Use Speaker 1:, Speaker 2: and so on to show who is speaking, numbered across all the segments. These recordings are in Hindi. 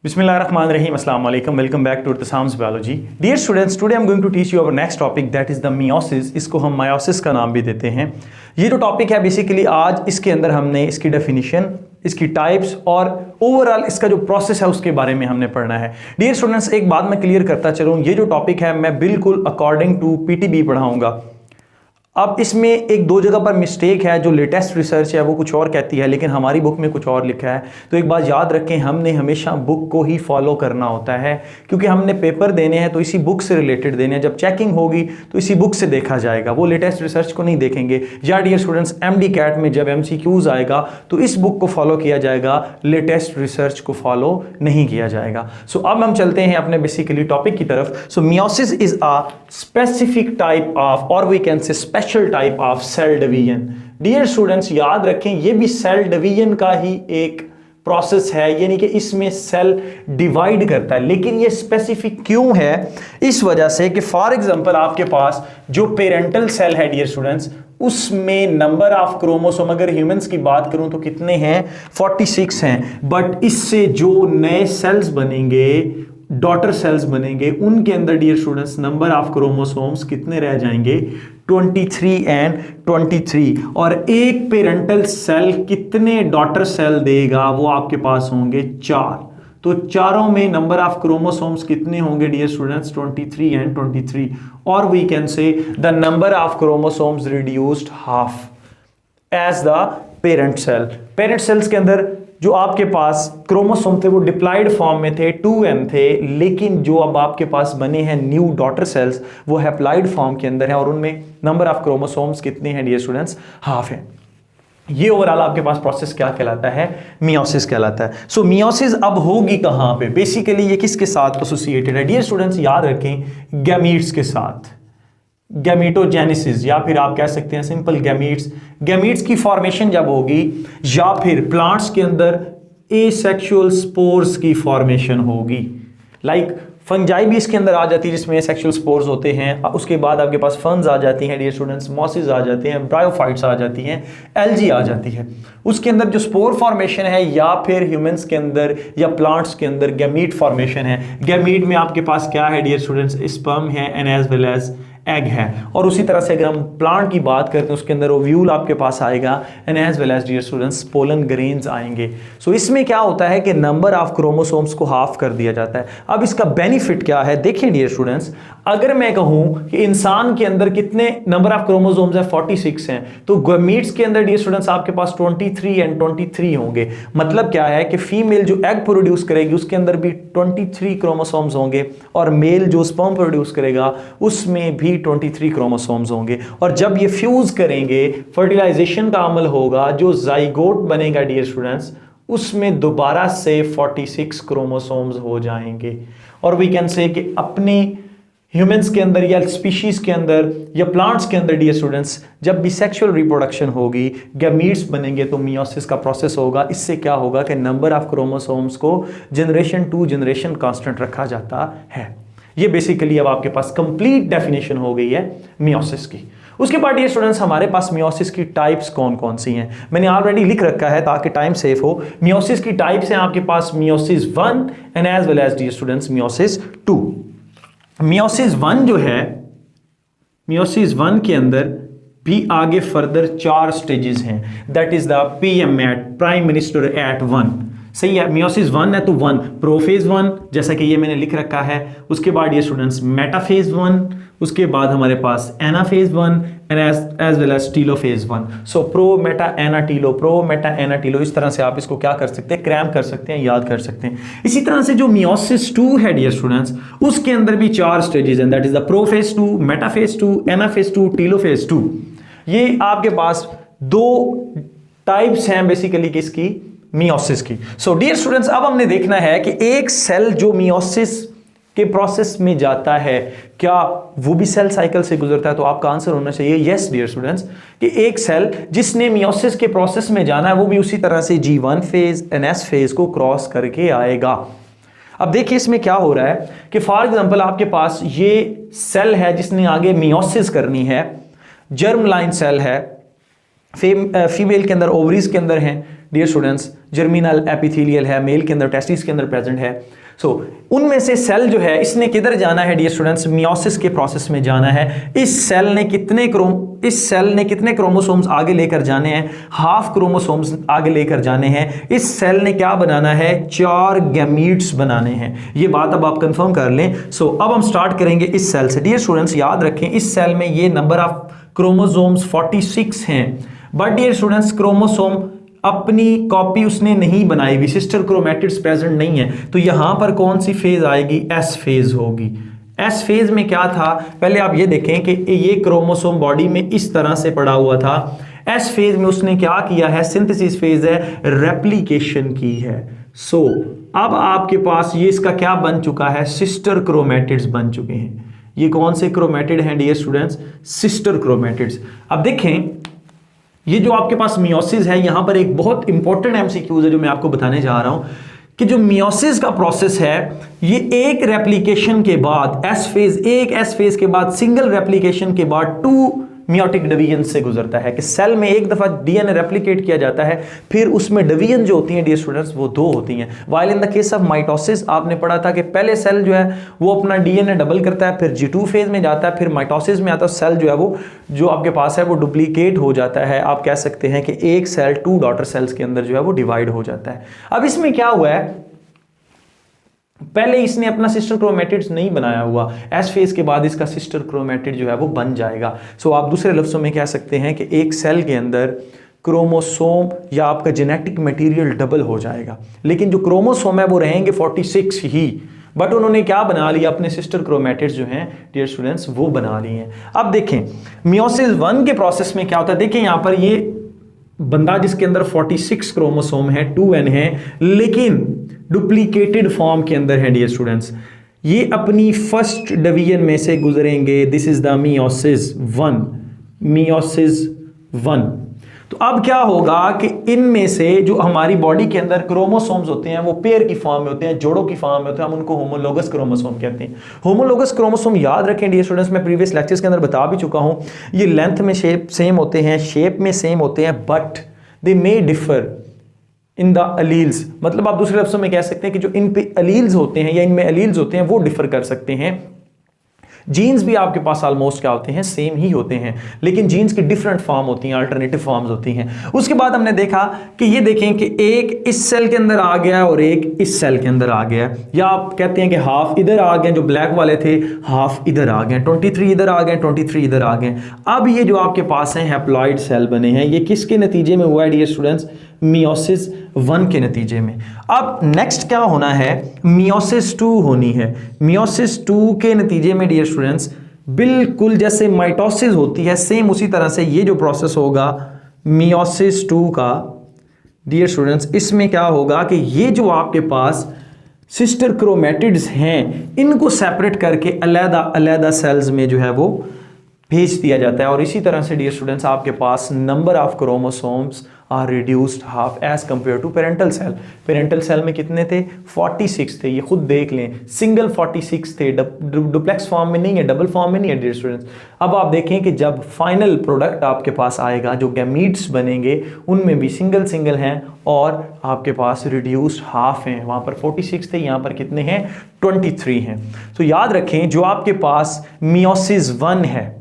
Speaker 1: Bismillahirrahmanirrahim. Assalamu alaikum. Welcome back to Irtisam's Biology. Dear students, today I'm going to teach you our next topic, that is the meiosis. इसको हम meiosis का नाम भी देते हैं। ये जो टॉपिक है बेसिकली आज इसके अंदर हमने इसकी डेफिनेशन, इसकी टाइप्स और ओवरऑल इसका जो प्रोसेस है उसके बारे में हमने पढ़ना है। डियर स्टूडेंट्स, एक बात मैं क्लियर करता चलूँ, ये जो टॉपिक है मैं बिल्कुल अकॉर्डिंग टू पीटीबी पढ़ाऊंगा। अब इसमें एक दो जगह पर मिस्टेक है, जो लेटेस्ट रिसर्च है वो कुछ और कहती है लेकिन हमारी बुक में कुछ और लिखा है। तो एक बात याद रखें, हमने हमेशा बुक को ही फॉलो करना होता है क्योंकि हमने पेपर देने हैं तो इसी बुक से रिलेटेड देने हैं। जब चेकिंग होगी तो इसी बुक से देखा जाएगा, वो लेटेस्ट रिसर्च को नहीं देखेंगे। या डियर स्टूडेंट्स, एमडी कैट में जब MCQs आएगा तो इस बुक को फॉलो किया जाएगा, लेटेस्ट रिसर्च को फॉलो नहीं किया जाएगा। सो अब हम चलते हैं अपने बेसिकली टॉपिक की तरफ। So meiosis is a specific type of, और we can say special type of cell division. Dear students, याद रखें ये भी सेल डिवीजन का ही एक प्रोसेस है, यानी कि इसमें सेल डिवाइड करता है। लेकिन ये स्पेसिफिक क्यों है? इस वजह से कि फॉर एग्जांपल आपके पास जो पेरेंटल सेल है डियर स्टूडेंट्स, उसमें नंबर ऑफ क्रोमोसोम, अगर ह्यूमंस की बात करूं तो कितने हैं? 46 हैं। बट इससे जो नए सेल्स बनेंगे, डॉटर सेल्स बनेंगे, उनके अंदर dear students number of chromosomes कितने रह जाएंगे? 23 एंड 23। और एक पेरेंटल सेल कितने डॉटर सेल देगा? वो आपके पास होंगे 4। तो चारों में नंबर ऑफ क्रोमोसोम्स कितने होंगे डियर स्टूडेंट्स? 23 एंड 23। और we can say the number of chromosomes reduced half as the parent cell. Parent cells के अंदर जो आपके पास क्रोमोसोम थे वो डिप्लॉयड फॉर्म में थे, 2n थे, लेकिन जो अब आपके पास बने हैं न्यू डॉटर सेल्स वो हैप्लॉयड फॉर्म के अंदर है और उनमें नंबर ऑफ क्रोमोसोम्स कितने हैं डियर स्टूडेंट्स? हाफ है। ये ओवरऑल आपके पास प्रोसेस क्या कहलाता है? मियोसिस कहलाता है। सो मियोसिस अब होगी कहां पे? बेसिकली ये किसके साथ एसोसिएटेड है? डियर स्टूडेंट्स, याद रखें गैमीट्स के साथ, गैमीटोजेनेसिस, या फिर आप कह सकते हैं सिंपल गैमीट्स। गैमीट्स की फॉर्मेशन जब होगी, या फिर प्लांट्स के अंदर एसेक्सुअल स्पोर्स की फॉर्मेशन होगी। लाइक फंजाई भी इसके अंदर आ जाती है जिसमें एसेक्सुअल स्पोर्स होते हैं। उसके बाद आपके पास फंज आ जाती हैं डियर स्टूडेंट्स, मॉसिस आ जाते हैं, ब्रायोफाइट्स आ जाती हैं, एल्गी आ जाती है। उसके अंदर जो स्पोर फॉर्मेशन है, या फिर ह्यूमंस के अंदर या प्लांट्स के अंदर गैमीट फॉर्मेशन है। गैमीट में आपके पास क्या है डियर स्टूडेंट्स? स्पर्म है and as well as egg है। और उसी तरह से अगर हम प्लांट की बात करते हैं उसके अंदर ओव्यूल आपके पास आएगा and as well as dear students pollen grains आएंगे। सो इसमें क्या होता है कि नंबर ऑफ क्रोमोसोम्स को हाफ कर दिया जाता है। अब इसका बेनिफिट क्या है देखिए डियर स्टूडेंट्स, अगर मैं कहूं कि इंसान के अंदर कितने नंबर ऑफ क्रोमोसोम्स है? 46 हैं। तो गैमीट्स के अंदर डियर स्टूडेंट्स आपके पास 23 एंड 23 होंगे। मतलब क्या है कि फीमेल जो एग प्रोड्यूस करेगी उसके अंदर भी 23 क्रोमोसोम्स होंगे और मेल जो स्पर्म प्रोड्यूस करेगा उसमें भी 23 क्रोमोसोम्स होंगे। और जब ये फ्यूज करेंगे, फर्टिलाइजेशन का अमल होगा, जो जाइगोट बनेगा डियर स्टूडेंट्स, उसमें दोबारा से 46 क्रोमोसोम्स हो जाएंगे। और वी कैन से कि अपने ह्यूमंस के अंदर या स्पीशीज के अंदर या प्लांट्स के अंदर डियर स्टूडेंट्स जब भी सेक्सुअल रिप्रोडक्शन होगी, गैमीट्स बनेंगे तो मियोसिस का प्रोसेस होगा। इससे क्या होगा कि नंबर ऑफ क्रोमोसोम्स को जनरेशन टू जनरेशन कांस्टेंट रखा जाता है। ये बेसिकली अब आपके पास कंप्लीट डेफिनेशन हो गई है मियोसिस की। उसके बाद ये स्टूडेंट्स हमारे पास मियोसिस की टाइप्स कौन कौन सी हैं मैंने ऑलरेडी लिख रखा है ताकि टाइम सेफ हो। मियोसिस की टाइप्स हैं आपके पास meiosis 1 and as well as dear students meiosis 2। Meiosis 1 जो है, मियोसिस 1 के अंदर भी आगे फर्दर 4 स्टेजेस हैं। That is the PM at prime minister at 1। सही है, मियोसिस 1 है तो 1 प्रोफेज 1 जैसा कि ये मैंने लिख रखा है। उसके बाद ये स्टूडेंट्स मेटाफेज 1, उसके बाद हमारे पास anaphase 1 and as well as telophase 1। So pro meta ana telo, pro meta ana telo, इस तरह से आप इसको क्या कर सकते हैं? क्रैम कर सकते हैं, याद कर सकते हैं। इसी तरह से जो मियोसिस 2 है डियर स्टूडेंट्स, उसके अंदर भी 4 स्टेजेस हैं। That is the prophase 2, metaphase 2, anaphase 2, telophase 2। ये आपके पास 2 टाइप्स हैं बेसिकली किसकी? मियोसिस की। सो डियर स्टूडेंट्स, अब हमने देखना है कि एक सेल जो मियोसिस के प्रोसेस में जाता है क्या वो भी सेल साइकिल से गुजरता है? तो आपका आंसर होना चाहिए यस डियर स्टूडेंट्स, कि एक सेल जिसने मियोसिस के प्रोसेस में जाना है वो भी उसी तरह से G1 फेज NS फेज को क्रॉस करके आएगा। अब देखिए इसमें क्या हो रहा है कि फॉर एग्जांपल आपके पास ये सेल है जिसने आगे मियोसिस करनी है, जर्म लाइन सेल है, फीमेल के अंदर ओवरीज के अंदर हैं डियर स्टूडेंट्स, जर्मिनल एपिथेलियल है, मेल के अंदर टेस्टिस के अंदर प्रेजेंट है। सो उनमें से सेल जो है इसने किधर जाना है डियर स्टूडेंट्स, मियोसिस के प्रोसेस में जाना है। इस सेल ने कितने क्रोमोसोम्स आगे लेकर जाने हैं, हाफ क्रोमोसोम्स आगे लेकर जाने हैं। इस सेल ने क्या बनाना है, 4 गैमीट्स बनाने हैं। ये बात अब आप कंफर्म कर लें। सो अब हम स्टार्ट करेंगे इस सेल से। डियर स्टूडेंट्स याद रखें इस सेल में ये नंबर ऑफ क्रोमोसोम्स 46 हैं, बट डियर स्टूडेंट्स क्रोमोसोम अपनी कॉपी उसने नहीं बनाई हुई, सिस्टर क्रोमैटिड्स प्रेजेंट नहीं है। तो यहां पर कौन सी फेज आएगी, एस फेज होगी। एस फेज में क्या था, पहले आप ये देखें कि ये क्रोमोसोम बॉडी में इस तरह से पड़ा हुआ था। एस फेज में उसने क्या किया है, सिंथेसिस फेज है, रेप्लिकेशन की है। सो अब आपके पास ये इसका क्या बन चुका है, सिस्टर क्रोमैटिड्स बन चुके हैं। ये कौन से क्रोमैटिड हैं डियर स्टूडेंट्स, सिस्टर क्रोमैटिड्स। अब देखें ये जो आपके पास मियोसिस है, यहां पर एक बहुत इंपॉर्टेंट एमसीक्यूज है जो मैं आपको बताने जा रहा हूं कि जो मियोसिस का प्रोसेस है ये एक रेप्लिकेशन के बाद एस फेज के बाद सिंगल रेप्लिकेशन के बाद 2 मियोटिक डिवीजन से गुजरता है। कि सेल में एक दफा डीएनए रेप्लिकेट किया जाता है, फिर उसमें डिवीजन जो होती हैं डियर स्टूडेंट्स वो 2 होती हैं। While in the case of mitosis आपने पढ़ा था कि पहले सेल जो है वो अपना डीएनए डबल करता है, फिर G2 फेज में जाता है, फिर माइटोसिस में आता है, सेल जो है वो जो आपके पास है वो डुप्लीकेट हो जाता है। आप कह सकते हैं कि एक सेल 2 डॉटर सेल्स के अंदर जो है वो डिवाइड हो जाता है। अब इसमें क्या हुआ है, पहले इसने अपना सिस्टर क्रोमैटिड्स नहीं बनाया हुआ, एस फेज के बाद इसका सिस्टर क्रोमैटिड जो है वो बन जाएगा। सो आप दूसरे लफ्जों में कह सकते हैं कि एक सेल के अंदर क्रोमोसोम या आपका जेनेटिक मटेरियल डबल हो जाएगा, लेकिन जो क्रोमोसोम है वो रहेंगे 46 ही, बट उन्होंने क्या बना लिया, अपने सिस्टर क्रोमैटिड्स जो हैं डियर स्टूडेंट्स वो बना लिए हैं। अब देखें मियोसिस 1 के प्रोसेस में क्या होता है, देखें यहां पर ये बंदा जिसके अंदर 46 क्रोमोसोम है, 2n है, लेकिन डुप्लीकेटेड फॉर्म के अंदर है डियर स्टूडेंट्स। ये अपनी फर्स्ट डिवीजन में से गुजरेंगे, दिस इज द मियोसिस 1। तो अब क्या होगा कि इनमें से जो हमारी बॉडी के अंदर क्रोमोसोम्स होते हैं वो पेयर की फॉर्म में होते हैं, जोड़ों की फॉर्म में होते हैं, हम उनको होमोलोगस क्रोमोसोम कहते हैं। होमोलोगस क्रोमोसोम याद रखें डियर स्टूडेंट्स, मैं प्रीवियस लेक्चर्स के अंदर बता भी चुका हूं, ये लेंथ में सेम होते हैं, शेप में सेम होते हैं, but they may differ in the alleles. मतलब आप दूसरे लफ्जों में कह सकते हैं कि जो इन पे अलील्स होते हैं या इनमें अलील्स होते हैं वो डिफर कर सकते हैं। जीन्स भी आपके पास ऑलमोस्ट क्या होते हैं, सेम ही होते हैं, लेकिन जीन्स की डिफरेंट फॉर्म होती हैं, अल्टरनेटिव फॉर्म्स होती हैं। उसके बाद हमने देखा कि ये देखें कि एक इस सेल के अंदर आ गया और एक इस सेल के अंदर आ गया, या आप कहते हैं कि हाफ इधर आ गए, जो ब्लैक वाले थे हाफ इधर आ गए, 23 इधर आ गए, 23 इधर आ गए। अब ये जो आपके पास हैं हैप्लॉइड सेल बने हैं, ये किसके नतीजे में हुआ है डियर स्टूडेंट्स, मियोसिस 1 के नतीजे में। अब नेक्स्ट क्या होना है, मियोसिस 2 होनी है। मियोसिस 2 के नतीजे में डियर स्टूडेंट्स बिल्कुल जैसे माइटोसिस होती है, सेम उसी तरह से ये जो प्रोसेस होगा मियोसिस 2 का डियर स्टूडेंट्स, इसमें क्या होगा कि ये जो आपके पास सिस्टर क्रोमैटिड्स हैं इनको सेपरेट करके अलग-अलग सेल्स में जो है वो भेज दिया जाता है। और इसी तरह से डियर स्टूडेंट्स आपके पास number of chromosomes are reduced half as compare to parental cell. Parental cell में कितने थे, 46 थे, ये खुद देख लें, सिंगल 46 थे, डुप्लेक्स फॉर्म में नहीं है, डबल फॉर्म में नहीं है डियर स्टूडेंट्स। अब आप देखें कि जब फाइनल प्रोडक्ट आपके पास आएगा, जो गैमीट्स बनेंगे उनमें भी सिंगल हैं और आपके पास रिड्यूस्ड हाफ हैं। वहां पर 46 थे, यहां पर कितने हैं, 23 हैं। तो याद रखें जो आपके पास मियोसिस 1 है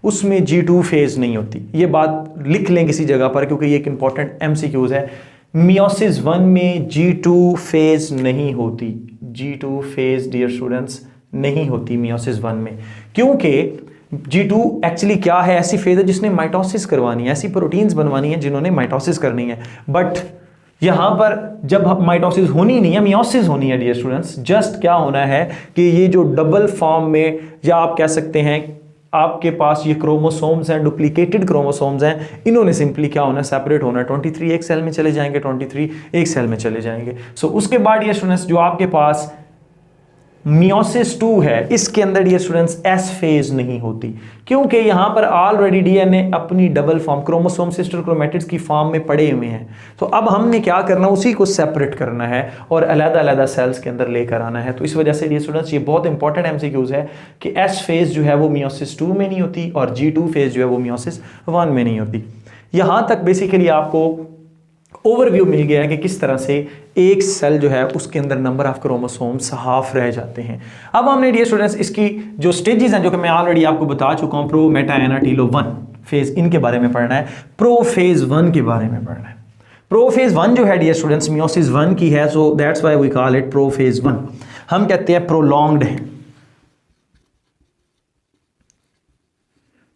Speaker 1: उसमें G2 फेज नहीं होती, ये बात लिख लें किसी जगह पर क्योंकि ये एक इंपॉर्टेंट एमसीक्यूज है। मियोसिस 1 में G2 फेज नहीं होती, G2 फेज डियर स्टूडेंट्स नहीं होती मियोसिस 1 में, क्योंकि G2 एक्चुअली क्या है, ऐसी फेज है जिसने माइटोसिस करवानी है, ऐसी प्रोटीन्स बनवानी है जिन्होंने माइटोसिस करनी है। बट यहां पर जब माइटोसिस होनी नहीं है, मियोसिस होनी है डियर स्टूडेंट्स, जस्ट क्या होना है कि ये जो डबल फॉर्म में, या आप कह सकते हैं आपके पास ये क्रोमोसोम्स हैं, डुप्लीकेटेड क्रोमोसोम्स हैं, इन्होंने सिंपली क्या होना है, सेपरेट होना है। 23 एक सेल में चले जाएंगे, 23 एक सेल में चले जाएंगे। सो उसके बाद ये स्टूडेंट्स जो आपके पास मियोसिस 2 है, इसके अंदर ये स्टूडेंट्स एस फेज नहीं होती, क्योंकि यहां पर ऑलरेडी डीएनए अपनी double form chromosome sister chromatids की फॉर्म में पड़े हुए हैं। तो अब हमने क्या करना, उसी को सेपरेट करना है और अलग-अलग सेल्स के अंदर लेकर आना है। तो इस वजह से ये स्टूडेंट्स ये बहुत इंपॉर्टेंट एमसीक्यूज है कि एस फेज जो है वो मियोसिस 2 में नहीं होती और G2 फेज जो है वो मियोसिस 1 में नहीं होती। यहां तक बेसिकली आपको ओवरव्यू मिल गया है कि किस तरह से एक सेल जो है उसके अंदर नंबर ऑफ क्रोमोसोम्स हाफ रह जाते हैं। अब हमने डियर स्टूडेंट्स इसकी जो स्टेजेस हैं जो कि मैं ऑलरेडी आपको बता चुका हूं, pro, meta, ana, Tillo, 1 phase, इनके बारे में पढ़ना है। प्रो फेज 1 के बारे में पढ़ना है। प्रो फेज 1 जो है डियर स्टूडेंट्स मियोसिस 1 की है, so that's why we call it prophase 1। हम कहते हैं प्रोलॉन्ग्ड है,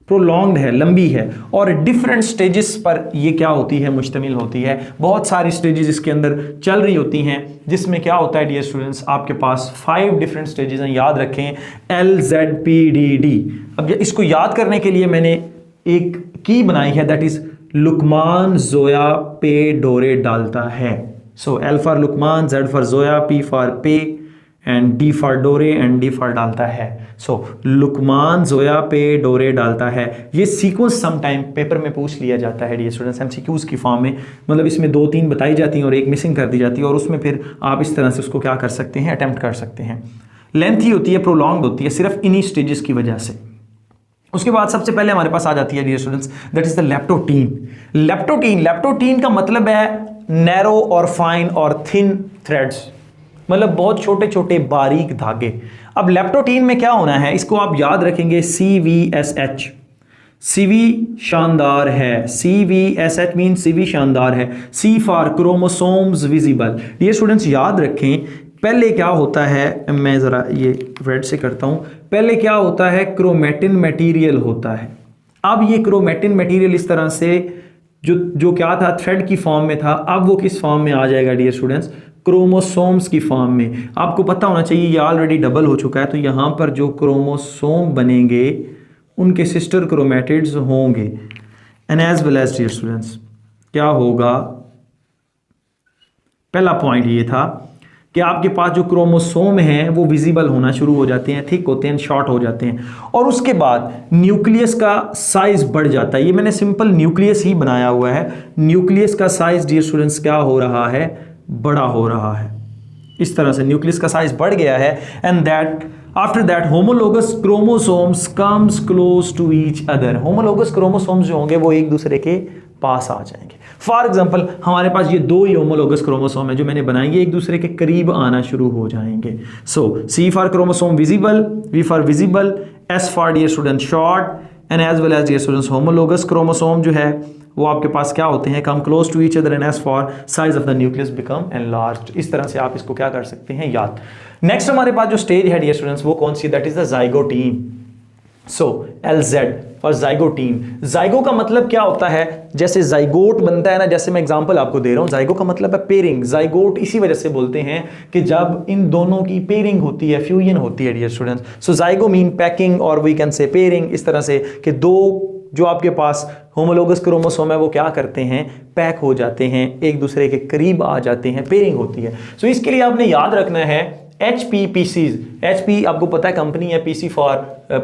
Speaker 1: प्रोलॉन्ग्ड है, लंबी है, और डिफरेंट स्टेजेस पर ये क्या होती है, मुश्तमिल होती है। बहुत सारी स्टेजेस इसके अंदर चल रही होती हैं, जिसमें क्या होता है डियर स्टूडेंट्स, आपके पास 5 डिफरेंट स्टेजेस हैं, याद रखें, LZPDD। अब इसको याद करने के लिए मैंने एक की बनाई है, दैट इज लुकमान, जोया, पे, डोरे डालता है। So L for Lukman, Z for Zoya, P for पे, एंड D फॉर डोरे, एंड D फॉर डालता है। सो लुकमान, जोया, पे, डोरे डालता है। ये सीक्वेंस सम टाइम पेपर में पूछ लिया जाता है डियर स्टूडेंट्स, MCQs की फॉर्म में, मतलब इसमें 2-3 बताई जाती हैं और एक मिसिंग कर दी जाती है, और उसमें फिर आप इस तरह से उसको क्या कर सकते हैं, अटेम्प्ट कर सकते हैं। लेंथी होती है, प्रोलॉन्ग होती है, सिर्फ इन्हीं स्टेजेस की वजह से। उसके बाद सबसे पहले हमारे पास आ जाती है dear students, that is the leptotene. Leptotene का मतलब है नैरो और फाइन और थिन थ्रेड्स, मतलब बहुत छोटे छोटे बारीक धागे। अब लेप्टोटीन में क्या होना है, इसको आप याद रखेंगे, CVSH, CV शानदार है, CVSH मीन CV शानदार है। C for chromosomes visible. Dear students याद रखें, पहले क्या होता है, मैं ज़रा ये रेड से करता हूँ, पहले क्या होता है, क्रोमेटिन मटेरियल होता है। अब ये क्रोमेटिन मटेरियल इस तरह से जो क्या था, थ्रेड की फॉर्म में था, अब वो किस फॉर्म में आ जाएगा डियर स्टूडेंट्स, क्रोमोसोम्स की फॉर्म में। आपको पता होना चाहिए ये ऑलरेडी डबल हो चुका है, तो यहाँ पर जो क्रोमोसोम बनेंगे उनके सिस्टर क्रोमेटिड्स होंगे। And as well as dear students क्या होगा, पहला पॉइंट ये था कि आपके पास जो क्रोमोसोम हैं वो विजिबल होना शुरू हो जाते हैं, थिक होते हैं, शॉर्ट हो जाते हैं, और उसके बाद न्यूक्लियस का साइज बढ़ जाता है। ये मैंने सिंपल न्यूक्लियस ही बनाया हुआ है। न्यूक्लियस का साइज डियर स्टूडेंट्स क्या हो रहा है, बड़ा हो रहा है। इस तरह से न्यूक्लियस का साइज बढ़ गया है, and that after that homologous chromosomes comes close to each other. Homologous chromosomes जो होंगे वो एक दूसरे के पास आ जाएंगे। फॉर एग्जांपल हमारे पास ये 2 ही होमोलोगस क्रोमोसोम है जो मैंने बनाएंगे, एक दूसरे के करीब आना शुरू हो जाएंगे। So C for chromosome visible, V for visible, S for dear student short, and as well as dear students homologous chromosome जो है वो आपके पास क्या होते हैं, come close to each other, and S for size of the nucleus become enlarged. इस तरह से आप इसको क्या कर सकते हैं, याद। नेक्स्ट हमारे पास जो स्टेज है डियर स्टूडेंट्स वो कौन सी, that is the zygotene. So LZ for zygotene. Zygo का मतलब क्या होता है, जैसे जाइगोट बनता है ना, जैसे मैं एग्जांपल आपको दे रहा हूं, जाइगो का मतलब है पेयरिंग। जाइगोट इसी वजह से बोलते हैं कि जब इन दोनों की पेयरिंग होती है, फ्यूजन होती है डियर स्टूडेंट्स। सो जाइगो मीन पैकिंग, और वी कैन से पेयरिंग, इस तरह से कि 2 जो आपके पास होमोलोगस क्रोमोसोम है वो क्या करते हैं, पैक हो जाते हैं, एक दूसरे के करीब आ जाते हैं, पेयरिंग होती है। सो इसके लिए आपने याद रखना है HPPCs। HP आपको पता है कंपनी है, PC फॉर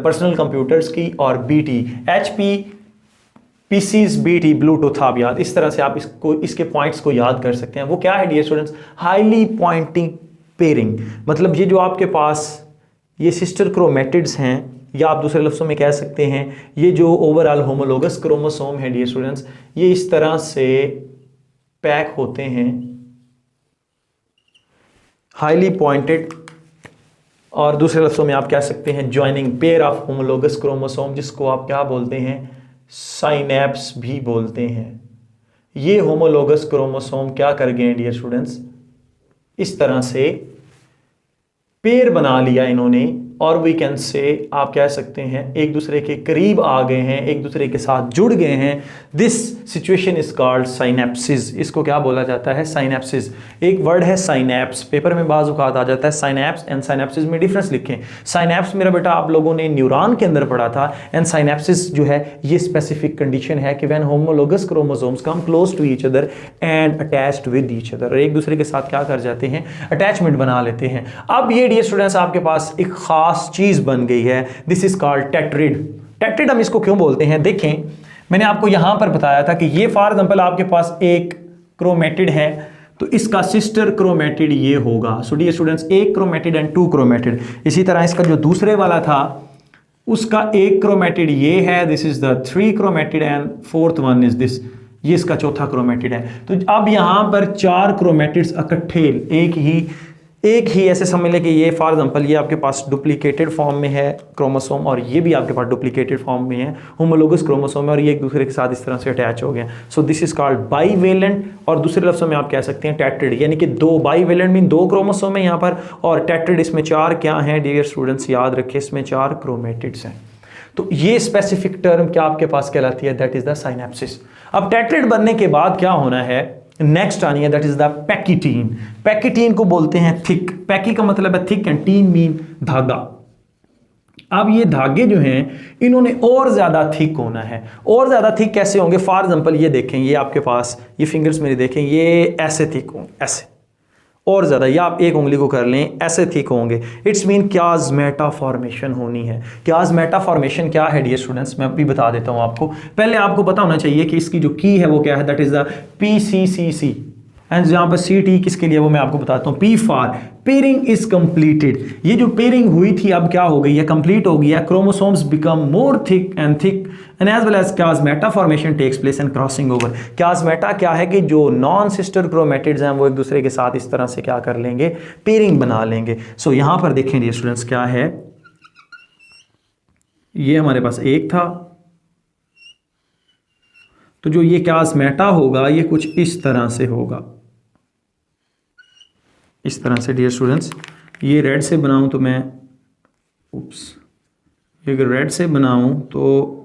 Speaker 1: पर्सनल कंप्यूटर्स की, और BT HPPCs BT ब्लूटूथ। आप याद, इस तरह से आप इसके पॉइंट्स को याद कर सकते हैं। वो क्या है dear students, highly pointing pairing, मतलब ये जो आपके पास ये सिस्टर क्रोमेटिड्स हैं, या आप दूसरे लफ्ज़ों में कह सकते हैं ये जो ओवरऑल होमोलोगस क्रोमोसोम है डियर स्टूडेंट्स, ये इस तरह से पैक होते हैं, हाईली पॉइंटेड, और दूसरे लफ्ज़ों में आप कह सकते हैं joining pair of homologous chromosome, जिसको आप क्या बोलते हैं, साइनैप्स भी बोलते हैं। ये होमोलोगस क्रोमोसोम क्या कर गए डियर स्टूडेंट्स, इस तरह से पेयर बना लिया इन्होंने, और वी कैन से आप कह सकते हैं एक दूसरे के करीब आ गए हैं, एक दूसरे के साथ जुड़ गए हैं। This situation is called synapsis. इसको क्या बोला जाता है, साइनेप्सिस। एक वर्ड है साइनेप्स, पेपर में बाज़ औक़ात आ जाता है साइनेप्स एंड साइनेप्सिस में डिफरेंस लिखें। साइनेप्स मेरा बेटा आप लोगों ने न्यूरॉन के अंदर पढ़ा था, एंड साइनेप्सिस जो है ये स्पेसिफिक कंडीशन है कि when homologous chromosomes come close to each other and attached with each other, एक दूसरे के साथ क्या कर जाते हैं, अटैचमेंट बना लेते हैं। अब ये डियर स्टूडेंट्स आपके पास एक खास चीज बन गई है, दिस इज कॉल्ड टेट्रिड। टेट्रिड हम इसको क्यों बोलते हैं, देखें मैंने आपको यहां पर बताया था कि ये फॉर एग्जांपल आपके पास एक क्रोमेटिड है, तो इसका सिस्टर क्रोमेटिड ये होगा। सो डियर स्टूडेंट्स, एक क्रोमेटिड एंड 2 क्रोमेटिड। इसी तरह इसका जो दूसरे वाला था उसका एक क्रोमेटिड ये है, this is the 3 chromatid, and 4th one is this ये इसका चौथा क्रोमेटिड है। तो अब यहां पर 4 क्रोमेटिड्स इकट्ठे एक ही ऐसे समझ लें कि ये फॉर एग्जांपल ये आपके पास डुप्लीकेटेड फॉर्म में है क्रोमोसोम, और ये भी आपके पास डुप्लीकेटेड फॉर्म में है, होमोलोगस क्रोमोसोम है, और ये एक दूसरे के साथ इस तरह से अटैच हो गए। So this is called bivalent, और दूसरे लफ्ज़ों में आप कह सकते हैं टेट्रिड, यानी कि 2 बाईवेलेंट मीन 2 क्रोमोसोम है यहाँ पर, और टेट्रिड इसमें 4 क्या हैं डियर स्टूडेंट्स, याद रखिए इसमें 4 क्रोमेटिड्स हैं। तो ये स्पेसिफिक टर्म क्या आपके पास कहलाती है, दैट इज द साइनेप्सिस। अब टेट्रिड बनने के बाद क्या होना है, नेक्स्ट आनी है, दैट इज द पैकिटीन। पैकिटीन को बोलते हैं थिक, पैकी का मतलब है थिक एंड टीन मीन धागा। अब ये धागे जो हैं इन्होंने और ज्यादा थिक होना है। और ज्यादा थिक कैसे होंगे, फॉर एग्जांपल ये देखें, ये आपके पास ये फिंगर्स मेरे देखें, ये ऐसे थिक होंगे, ऐसे और ज्यादा, या आप एक उंगली को कर लें, ऐसे थिक होंगे। इट्स मीन क्याज़मेटा फॉर्मेशन होनी है। क्याज़मेटा फॉर्मेशन क्या है डियर स्टूडेंट्स, मैं अभी बता देता हूं आपको। पहले आपको पता होना चाहिए कि इसकी जो की है वो क्या है, that is the PCCC, and जहां पर CT किसके लिए वो मैं आपको बताता हूं, P for pairing is completed. ये जो पेयरिंग हुई थी अब क्या हो गई है, कंप्लीट हो गई है। Chromosomes become more thick and as well as chiasmata formation takes place and crossing over. Chiasmata क्या है कि जो नॉन सिस्टर क्रोमेटिड्स हैं वो एक दूसरे के साथ इस तरह से क्या कर लेंगे, पेयरिंग बना लेंगे। सो यहां पर देखें डियर स्टूडेंट्स क्या है, ये हमारे पास एक था, तो जो ये क्याज़मेटा होगा ये कुछ इस तरह से होगा, इस तरह से डियर स्टूडेंट्स। ये रेड से बनाऊं तो मैं ये अगर रेड से बनाऊं तो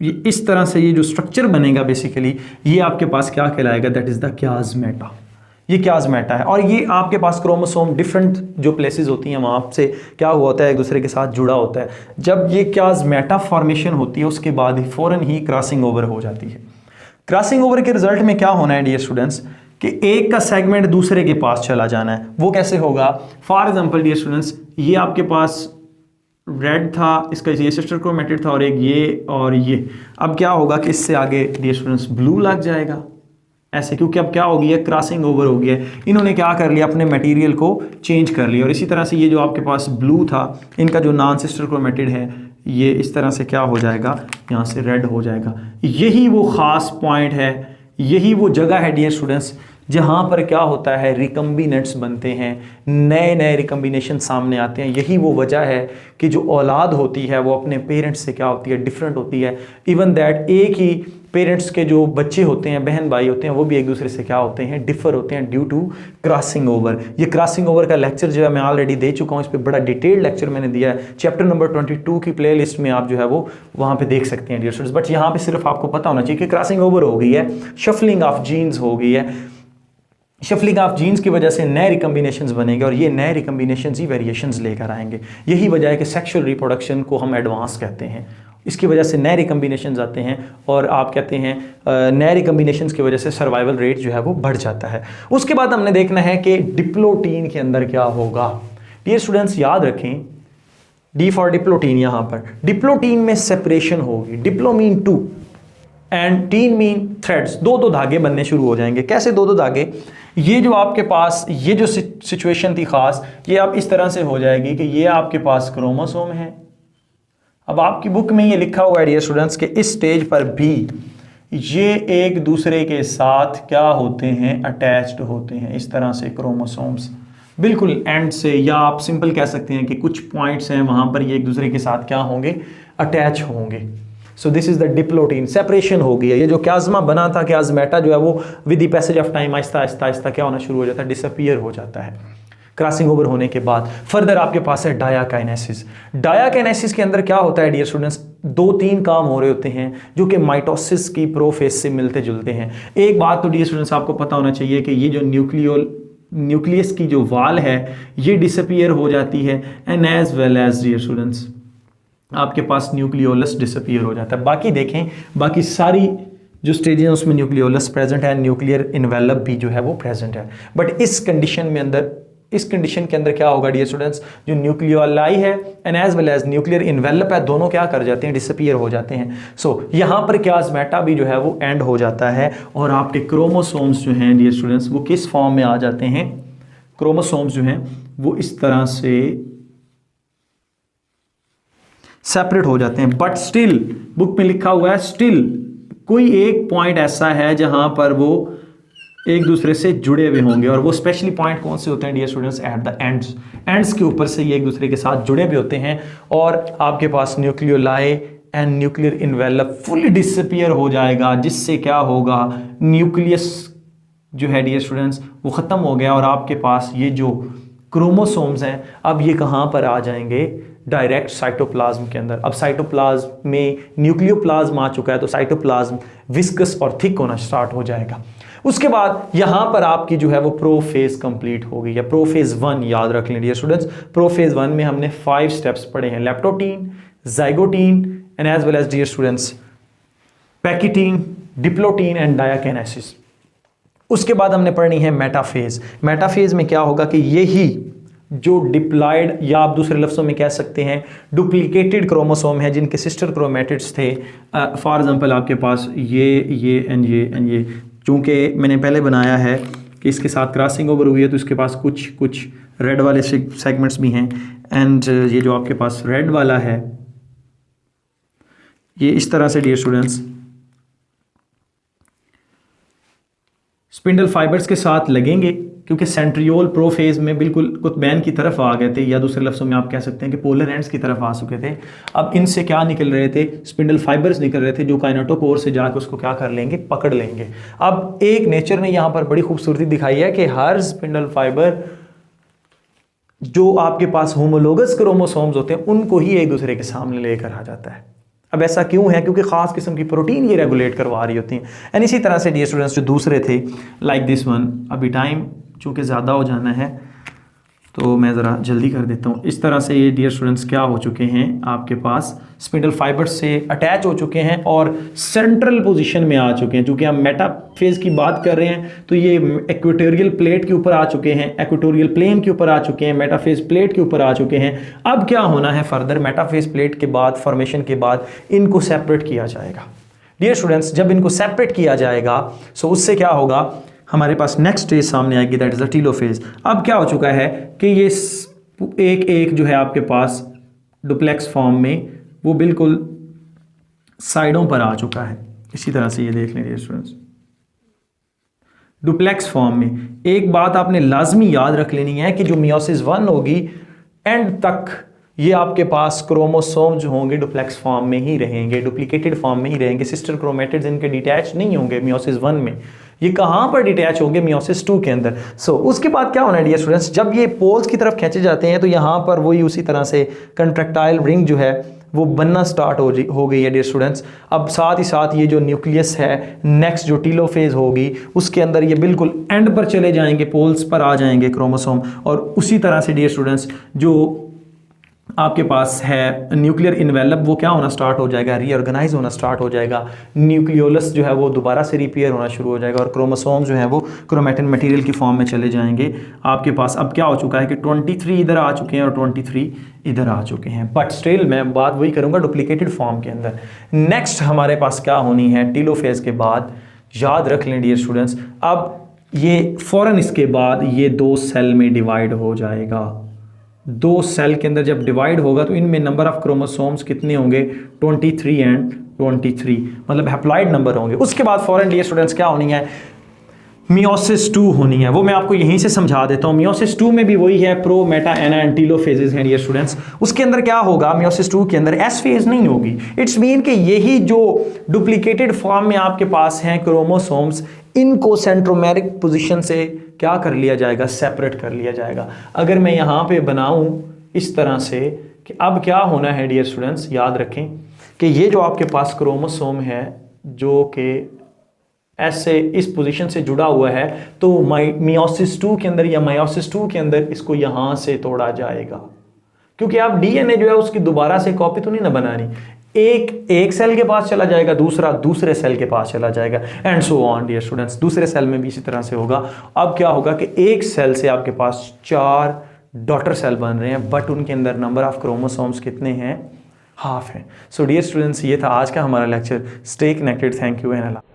Speaker 1: ये इस तरह से ये जो स्ट्रक्चर बनेगा बेसिकली ये आपके पास क्या कहलाएगा, दैट इज द क्याज़मेटा। ये क्याज़मेटा है, और ये आपके पास क्रोमोसोम डिफरेंट जो प्लेसेस होती हैं वहाँ से क्या हुआ होता है, एक दूसरे के साथ जुड़ा होता है। जब ये क्याज़मेटा फॉर्मेशन होती है उसके बाद ही फ़ौरन ही क्रॉसिंग ओवर हो जाती है। क्रॉसिंग ओवर के रिजल्ट में क्या होना है डियर स्टूडेंट्स, कि एक का सेगमेंट दूसरे के पास चला जाना है। वो कैसे होगा, फॉर एग्जांपल डियर स्टूडेंट्स, ये आपके पास रेड था, इसका ये सिस्टर क्रोमेटिड था, और एक ये और ये। अब क्या होगा कि इससे आगे डियर स्टूडेंट्स ब्लू लग जाएगा ऐसे, क्योंकि अब क्या हो गया, क्रॉसिंग ओवर हो गया। इन्होंने क्या कर लिया, अपने मटेरियल को चेंज कर लिया। और इसी तरह से ये जो आपके पास ब्लू था, इनका जो नॉन सिस्टर क्रोमेटिड है ये इस तरह से क्या हो जाएगा, यहाँ से रेड हो जाएगा। यही वो ख़ास पॉइंट है, यही वो जगह है डियर स्टूडेंट्स जहाँ पर क्या होता है, रिकम्बिनेंट्स बनते हैं, नए नए रिकम्बिनेशन सामने आते हैं। यही वो वजह है कि जो औलाद होती है वो अपने पेरेंट्स से क्या होती है, डिफरेंट होती है। इवन दैट एक ही पेरेंट्स के जो बच्चे होते हैं, बहन भाई होते हैं, वो भी एक दूसरे से क्या होते हैं, डिफर होते हैं ड्यू टू क्रॉसिंग ओवर। ये क्रॉसिंग ओवर का लेक्चर जो है मैं ऑलरेडी दे चुका हूँ, इस पर बड़ा डिटेल्ड लेक्चर मैंने दिया है। चैप्टर नंबर 22 की प्ले लिस्ट में आप जो है वो वहाँ पे देख सकते हैं डियर स्टूडेंट्स। बट यहाँ पे सिर्फ आपको पता होना चाहिए कि क्रॉसिंग ओवर हो गई है, शफलिंग ऑफ जीन्स हो गई है। शफलिंग ऑफ जीन्स की वजह से नए रिकम्बिनेशंस बनेंगे, और ये नए रिकम्बिनेशंस ही वेरिएशंस लेकर आएंगे। यही वजह है कि सेक्सुअल रिप्रोडक्शन को हम एडवांस कहते हैं। इसकी वजह से नए रिकम्बिनेशंस आते हैं, और आप कहते हैं नए रिकम्बिनेशंस की वजह से सर्वाइवल रेट जो है वो बढ़ जाता है। उसके बाद हमने देखना है कि डिप्लोटीन के अंदर क्या होगा। डियर स्टूडेंट्स याद रखें, डी फॉर डिप्लोटीन, यहाँ पर डिप्लोटीन में सेपरेशन होगी। Diplo mean 2 and teen mean threads, दो धागे बनने शुरू हो जाएंगे। कैसे दो धागे, ये जो आपके पास ये जो सिचुएशन थी खास, ये आप इस तरह से हो जाएगी कि ये आपके पास क्रोमोसोम है। अब आपकी बुक में ये लिखा हुआ है डियर स्टूडेंट्स कि इस स्टेज पर भी ये एक दूसरे के साथ क्या होते हैं, अटैच्ड होते हैं इस तरह से क्रोमोसोम्स, बिल्कुल एंड से, या आप सिंपल कह सकते हैं कि कुछ पॉइंट्स हैं वहां पर ये एक दूसरे के साथ क्या होंगे, अटैच होंगे। So this is the diplotene, separation हो गई है। ये जो क्याज़मा बना था, क्याज़मेटा जो है वो with the passage of time Aahista Aahista Aahista क्या होना शुरू हो जाता है, डिसअपीयर हो जाता है क्रॉसिंग ओवर होने के बाद। फर्दर आपके पास है डायाकाइनेसिस। डायाकाइनेसिस के अंदर क्या होता है डियर स्टूडेंट्स, 2-3 काम हो रहे होते हैं जो कि माइटोसिस की प्रोफेस से मिलते जुलते हैं। एक बात तो डियर स्टूडेंट्स आपको पता होना चाहिए कि ये जो न्यूक्लियस की जो वाल है ये डिसअपीयर हो जाती है, and as well as dear students आपके पास न्यूक्लियोलस डिसअपीयर हो जाता है। बाकी देखें, बाकी सारी जो स्टेजेस हैं उसमें न्यूक्लियोलस प्रेजेंट है, न्यूक्लियर इन्वेलप भी जो है वो प्रेजेंट है। बट इस कंडीशन के अंदर क्या होगा डियर स्टूडेंट्स, जो न्यूक्लियोलाई है and as well as nuclear envelope है, दोनों क्या कर जाते हैं, डिसअपीयर हो जाते हैं। सो यहाँ पर क्याज़मेटा भी जो है वो एंड हो जाता है, और आपके क्रोमोसोम्स जो हैं डियर स्टूडेंट्स वो किस फॉर्म में आ जाते हैं, क्रोमोसोम्स जो हैं वो इस तरह से सेपरेट हो जाते हैं, बट स्टिल बुक में लिखा हुआ है स्टिल कोई एक पॉइंट ऐसा है जहां पर वो एक दूसरे से जुड़े हुए होंगे, और वो स्पेशली पॉइंट कौन से होते हैं dear students? At the ends के ऊपर से ये एक दूसरे के साथ जुड़े हुए होते हैं, और आपके पास nucleoli and nuclear envelope fully disappear हो जाएगा, जिससे क्या होगा, न्यूक्लियस जो है डियर स्टूडेंट्स वो ख़त्म हो गया, और आपके पास ये जो क्रोमोसोम्स हैं अब ये कहाँ पर आ जाएंगे? डायरेक्ट साइटोप्लाज्म के अंदर। अब साइटोप्लाज्म में न्यूक्लियोप्लाज्म आ चुका है, तो साइटोप्लाज्म विस्कस और थिक होना स्टार्ट हो जाएगा। उसके बाद यहां पर आपकी जो है वो प्रोफेज कंप्लीट हो गई है। प्रोफेज 1 याद रख लें डियर स्टूडेंट्स, प्रोफेज 1 में हमने 5 स्टेप्स पढ़े हैं, leptotene, zygotene and as well as dear students pachytene, diplotene and diakinesis. उसके बाद हमने पढ़नी है मेटाफेज। मेटाफेज में क्या होगा कि यही जो डिप्लॉयड या आप दूसरे लफ्ज़ों में कह सकते हैं डुप्लीकेटेड क्रोमोसोम है, जिनके सिस्टर क्रोमेटिड्स थे, फॉर एग्जांपल आपके पास ये एंड ये, चूँकि मैंने पहले बनाया है कि इसके साथ क्रॉसिंग ओवर हुई है, तो इसके पास कुछ रेड वाले सेगमेंट्स भी हैं, एंड ये जो आपके पास रेड वाला है ये इस तरह से डियर स्टूडेंट्स स्पिंडल फाइबर्स के साथ लगेंगे, क्योंकि सेंट्रियोल प्रोफेज में बिल्कुल कुतबैन की तरफ आ गए थे, या दूसरे लफ्ज़ों में आप कह सकते हैं कि पोलर एंड्स की तरफ आ चुके थे। अब इनसे क्या निकल रहे थे? स्पिंडल फाइबर्स निकल रहे थे, जो काइनेटोकोर से जाकर उसको क्या कर लेंगे? पकड़ लेंगे। अब एक नेचर ने यहाँ पर बड़ी खूबसूरती दिखाई है कि हर स्पिंडल फाइबर जो आपके पास होमोलोगस क्रोमोसोम्स होते हैं उनको ही एक दूसरे के सामने लेकर आ जाता है। अब ऐसा क्यों है? क्योंकि ख़ास किस्म की प्रोटीन ये रेगुलेट करवा रही होती हैं। एंड इसी तरह से डियर स्टूडेंट्स जो दूसरे थे लाइक दिस वन, अभी टाइम चूँकि ज़्यादा हो जाना है तो मैं ज़रा जल्दी कर देता हूँ। इस तरह से ये डियर स्टूडेंट्स क्या हो चुके हैं, आपके पास स्पिंडल फाइबर्स से अटैच हो चुके हैं और सेंट्रल पोजीशन में आ चुके हैं। चूँकि हम मेटाफेज की बात कर रहे हैं तो ये इक्वेटोरियल प्लेट के ऊपर आ चुके हैं, इक्वेटोरियल प्लेन के ऊपर आ चुके हैं, मेटाफेज प्लेट के ऊपर आ चुके हैं। अब क्या होना है फर्दर? मेटाफेज प्लेट के बाद, फॉर्मेशन के बाद इनको सेपरेट किया जाएगा। डियर स्टूडेंट्स जब इनको सेपरेट किया जाएगा सो उससे क्या होगा, हमारे पास नेक्स्ट स्टेज सामने आएगी, दैट इज द टीलोफेज। अब क्या हो चुका है कि ये एक जो है आपके पास डुप्लेक्स फॉर्म में वो बिल्कुल साइडों पर आ चुका है। इसी तरह से ये देख लें स्टूडेंट्स, डुप्लेक्स फॉर्म में। एक बात आपने लाजमी याद रख लेनी है कि जो मियोसिस 1 होगी एंड तक ये आपके पास क्रोमोसोम जो होंगे डुप्लेक्स फॉर्म में ही रहेंगे, डुप्लीकेटेड फॉर्म में ही रहेंगे। सिस्टर क्रोमेटिड्स इनके डिटैच नहीं होंगे मियोसिस 1 में। ये कहाँ पर डिटैच होंगे? मियोसिस 2 के अंदर। उसके बाद क्या होना है डियर स्टूडेंट्स, जब ये पोल्स की तरफ खींचे जाते हैं तो यहाँ पर वही उसी तरह से कंट्रैक्टाइल रिंग जो है वो बनना स्टार्ट हो गई है डियर स्टूडेंट्स। अब साथ ही साथ ये जो न्यूक्लियस है, नेक्स्ट जो टीलोफेज होगी उसके अंदर ये बिल्कुल एंड पर चले जाएंगे, पोल्स पर आ जाएंगे क्रोमोसोम, और उसी तरह से डियर स्टूडेंट्स जो आपके पास है न्यूक्लियर इन्वेलप वो क्या होना स्टार्ट हो जाएगा? रीऑर्गेनाइज होना स्टार्ट हो जाएगा। न्यूक्लियोलस जो है वो दोबारा से रिपेयर होना शुरू हो जाएगा, और क्रोमोसोम जो है वो क्रोमेटिन मटेरियल की फॉर्म में चले जाएंगे। आपके पास अब क्या हो चुका है कि 23 इधर आ चुके हैं और 23 इधर आ चुके हैं, बट स्टिल मैं बात वही करूँगा डुप्लीकेटेड फॉर्म के अंदर। नेक्स्ट हमारे पास क्या होनी है टीलोफेज के बाद? याद रख लें डियर स्टूडेंट्स, अब ये फ़ौरन इसके बाद ये 2 सेल में डिवाइड हो जाएगा। 2 सेल के अंदर जब डिवाइड होगा तो इनमें नंबर ऑफ क्रोमोसोम्स कितने होंगे? 23 एंड 23, मतलब हैप्लॉइड नंबर होंगे। उसके बाद फॉरेन डियर स्टूडेंट्स क्या होनी है? मियोसिस 2 होनी है। वो मैं आपको यहीं से समझा देता हूँ। मियोसिस 2 में भी वही है, प्रो, मेटा, एना एंड टीलोफेजेस हैं डियर स्टूडेंट्स। उसके अंदर क्या होगा? मियोसिस 2 के अंदर एस फेज नहीं होगी। इट्स मीन कि यही जो डुप्लीकेटेड फॉर्म में आपके पास हैं क्रोमोसोम्स, इनको सेंट्रोमेरिक पोजीशन से क्या कर लिया जाएगा? सेपरेट कर लिया जाएगा। अगर मैं यहाँ पे बनाऊँ इस तरह से कि अब क्या होना है डियर स्टूडेंट्स, याद रखें कि ये जो आपके पास क्रोमोसोम है जो कि ऐसे इस पोजीशन से जुड़ा हुआ है, तो मियोसिस 2 के अंदर या मायोसिस 2 के अंदर इसको यहाँ से तोड़ा जाएगा, क्योंकि आप डीएनए जो है उसकी दोबारा से कॉपी तो नहीं ना बनानी। एक सेल के पास चला जाएगा, दूसरा दूसरे सेल के पास चला जाएगा, and so on dear students. दूसरे सेल में भी इसी तरह से होगा। अब क्या होगा कि एक सेल से आपके पास 4 डॉटर सेल बन रहे हैं, बट उनके अंदर नंबर ऑफ क्रोमोसोम्स कितने हैं? हाफ है। सो डियर स्टूडेंट्स ये था आज का हमारा lecture. Stay connected. Thank you and Allah.